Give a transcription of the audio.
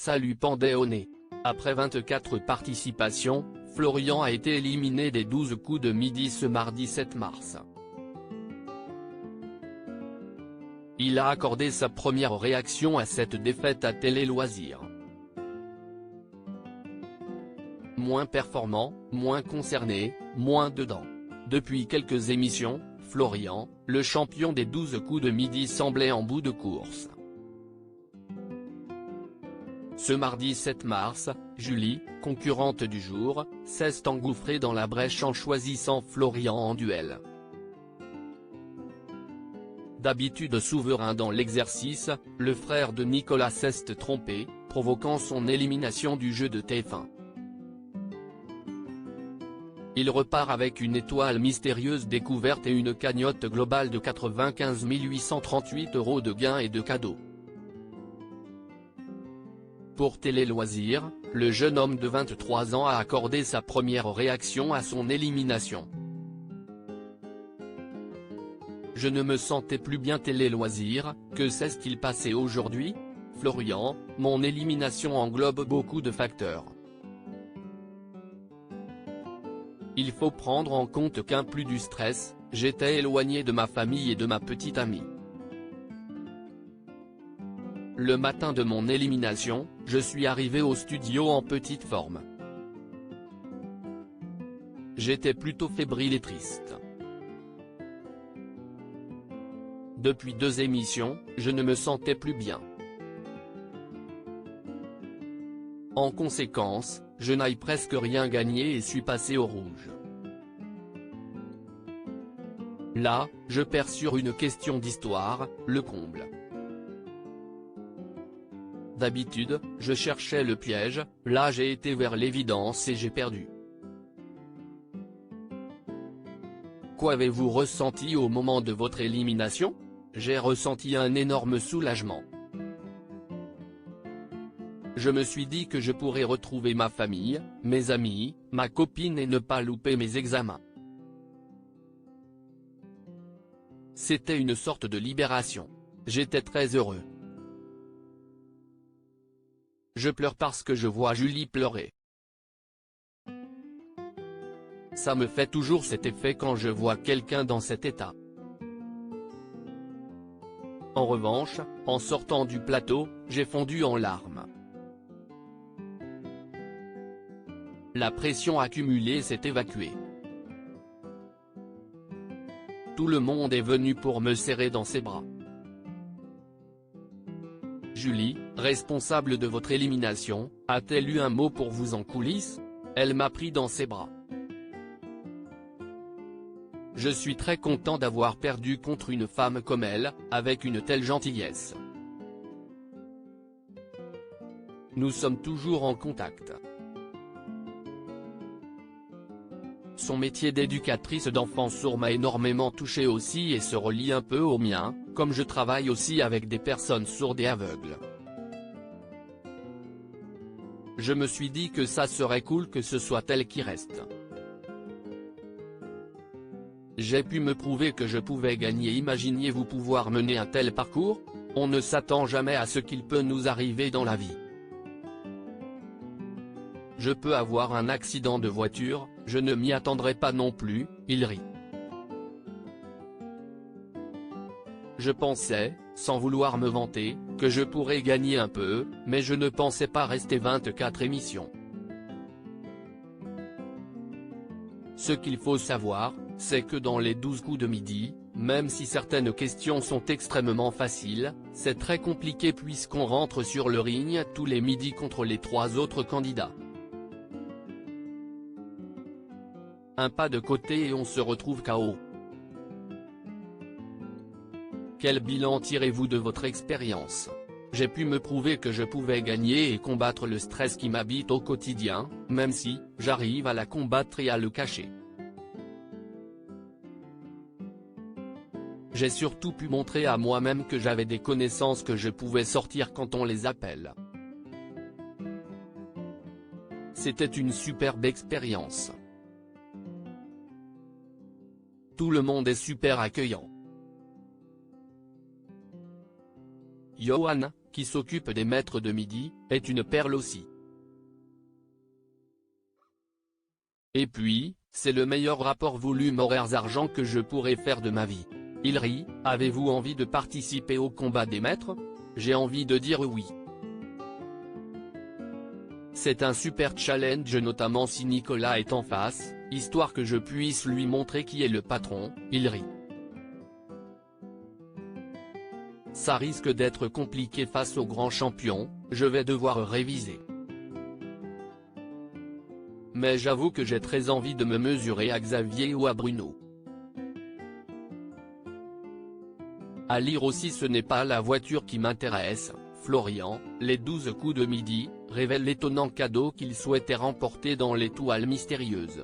ça lui pendait au nez. Après 24 participations, Florian a été éliminé des 12 coups de midi ce mardi 7 mars. Il a accordé sa première réaction à cette défaite à Télé Loisirs. Moins performant, moins concerné, moins dedans. Depuis quelques émissions, Florian, le champion des 12 coups de midi semblait en bout de course. Ce mardi 7 mars, Julie, concurrente du jour, s'est engouffrée dans la brèche en choisissant Florian en duel. D'habitude souverain dans l'exercice, le frère de Nicolas s'est trompé, provoquant son élimination du jeu de TF1. Il repart avec une étoile mystérieuse découverte et une cagnotte globale de 95 838 € de gains et de cadeaux. Pour Télé Loisirs, le jeune homme de 23 ans a accordé sa première réaction à son élimination. Je ne me sentais plus bien. Télé Loisirs, que s'est-il passé aujourd'hui? Florian, mon élimination englobe beaucoup de facteurs. Il faut prendre en compte qu'en plus du stress, j'étais éloigné de ma famille et de ma petite amie. Le matin de mon élimination, je suis arrivé au studio en petite forme. J'étais plutôt fébrile et triste. Depuis 2 émissions, je ne me sentais plus bien. En conséquence, je n'ai presque rien gagné et suis passé au rouge. Là, je perds sur une question d'histoire, le comble. D'habitude, je cherchais le piège, là j'ai été vers l'évidence et j'ai perdu. Qu'avez-vous ressenti au moment de votre élimination? J'ai ressenti un énorme soulagement. Je me suis dit que je pourrais retrouver ma famille, mes amis, ma copine et ne pas louper mes examens. C'était une sorte de libération. J'étais très heureux. Je pleure parce que je vois Julie pleurer. Ça me fait toujours cet effet quand je vois quelqu'un dans cet état. En revanche, en sortant du plateau, j'ai fondu en larmes. La pression accumulée s'est évacuée. Tout le monde est venu pour me serrer dans ses bras. Julie, responsable de votre élimination, a-t-elle eu un mot pour vous en coulisses? Elle m'a pris dans ses bras. Je suis très content d'avoir perdu contre une femme comme elle, avec une telle gentillesse. Nous sommes toujours en contact. Son métier d'éducatrice d'enfants sourds m'a énormément touché aussi et se relie un peu au mien, comme je travaille aussi avec des personnes sourdes et aveugles. Je me suis dit que ça serait cool que ce soit elle qui reste. J'ai pu me prouver que je pouvais gagner. Imaginiez-vous pouvoir mener un tel parcours? On ne s'attend jamais à ce qu'il peut nous arriver dans la vie. Je peux avoir un accident de voiture, je ne m'y attendrai pas non plus, il rit. Je pensais, sans vouloir me vanter, que je pourrais gagner un peu, mais je ne pensais pas rester 24 émissions. Ce qu'il faut savoir, c'est que dans les 12 coups de midi, même si certaines questions sont extrêmement faciles, c'est très compliqué puisqu'on rentre sur le ring tous les midis contre les 3 autres candidats. Un pas de côté et on se retrouve KO. Quel bilan tirez-vous de votre expérience? J'ai pu me prouver que je pouvais gagner et combattre le stress qui m'habite au quotidien, même si, j'arrive à la combattre et à le cacher. J'ai surtout pu montrer à moi-même que j'avais des connaissances que je pouvais sortir quand on les appelle. C'était une superbe expérience. Tout le monde est super accueillant. Johan, qui s'occupe des maîtres de midi, est une perle aussi. Et puis, c'est le meilleur rapport volume horaires-argent que je pourrais faire de ma vie. Il rit, avez-vous envie de participer au combat des maîtres? J'ai envie de dire oui. C'est un super challenge notamment si Nicolas est en face, histoire que je puisse lui montrer qui est le patron, il rit. Ça risque d'être compliqué face aux grands champions, je vais devoir réviser. Mais j'avoue que j'ai très envie de me mesurer à Xavier ou à Bruno. À lire aussi ce n'est pas la voiture qui m'intéresse, Florian, les 12 coups de midi, révèle l'étonnant cadeau qu'il souhaitait remporter dans l'étoile mystérieuse.